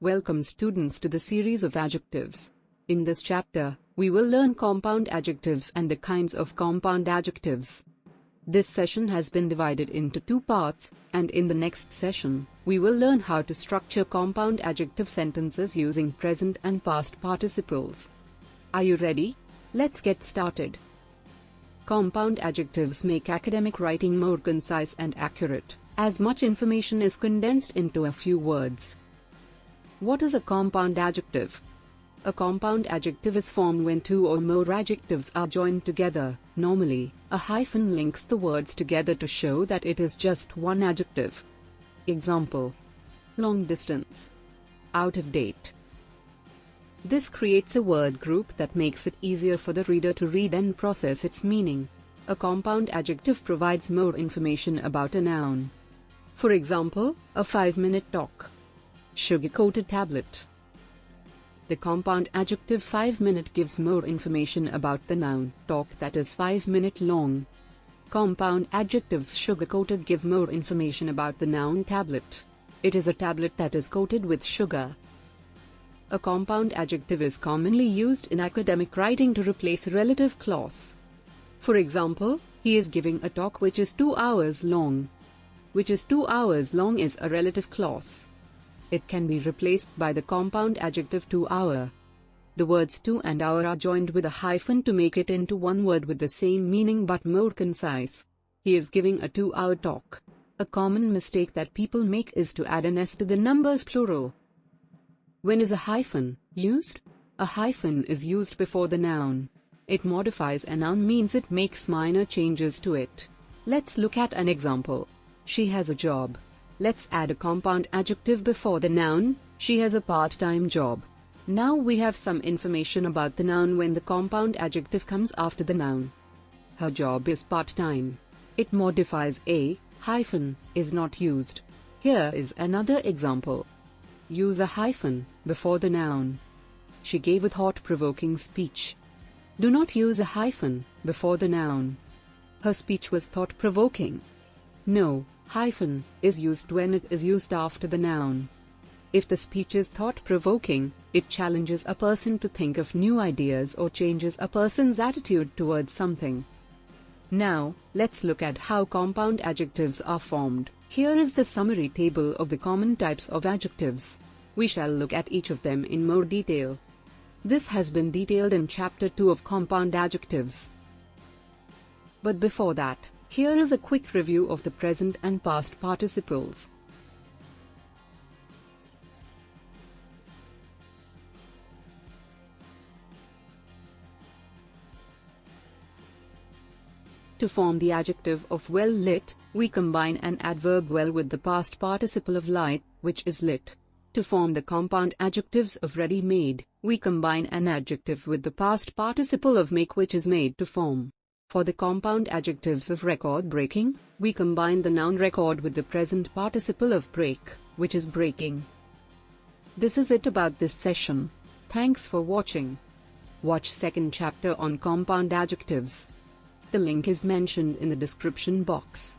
Welcome students to the series of adjectives. In this chapter, we will learn compound adjectives and the kinds of compound adjectives. This session has been divided into two parts, and in the next session, we will learn how to structure compound adjective sentences using present and past participles. Are you ready? Let's get started. Compound adjectives make academic writing more concise and accurate, as much information is condensed into a few words. What is a compound adjective? A compound adjective is formed when two or more adjectives are joined together. Normally, a hyphen links the words together to show that it is just one adjective. Example: long distance, out of date. This creates a word group that makes it easier for the reader to read and process its meaning. A compound adjective provides more information about a noun. For example, a 5-minute talk. Sugar-coated tablet. The compound adjective 5-minute gives more information about the noun talk that is 5-minute long. Compound adjectives sugar-coated give more information about the noun tablet. It is a tablet that is coated with sugar. A compound adjective is commonly used in academic writing to replace a relative clause. For example, he is giving a talk which is 2 hours long. Which is 2 hours long is a relative clause. It can be replaced by the compound adjective 2 hour. The words 2 and hour are joined with a hyphen to make it into one word with the same meaning but more concise. He is giving a 2-hour talk. A common mistake that people make is to add an s to the numbers plural. When is a hyphen used? A hyphen is used before the noun. It modifies a noun, means it makes minor changes to it. Let's look at an example. She has a job. Let's add a compound adjective before the noun. She has a part-time job. Now we have some information about the noun when the compound adjective comes after the noun. Her job is part-time. It modifies a hyphen is not used. Here is another example. Use a hyphen before the noun. She gave a thought-provoking speech. Do not use a hyphen before the noun. Her speech was thought-provoking. No hyphen is used when it is used after the noun. If the speech is thought-provoking, it challenges a person to think of new ideas or changes a person's attitude towards something. Now, let's look at how compound adjectives are formed. Here is the summary table of the common types of adjectives. We shall look at each of them in more detail. This has been detailed in Chapter 2 of Compound Adjectives. But before that, here is a quick review of the present and past participles. To form the adjective of well-lit, we combine an adverb well with the past participle of light, which is lit. To form the compound adjectives of ready-made, we combine an adjective with the past participle of make, which is made to form. For the compound adjectives of record-breaking, we combine the noun record with the present participle of break, which is breaking. This is it about this session. Thanks for watching. Watch second chapter on compound adjectives. The link is mentioned in the description box.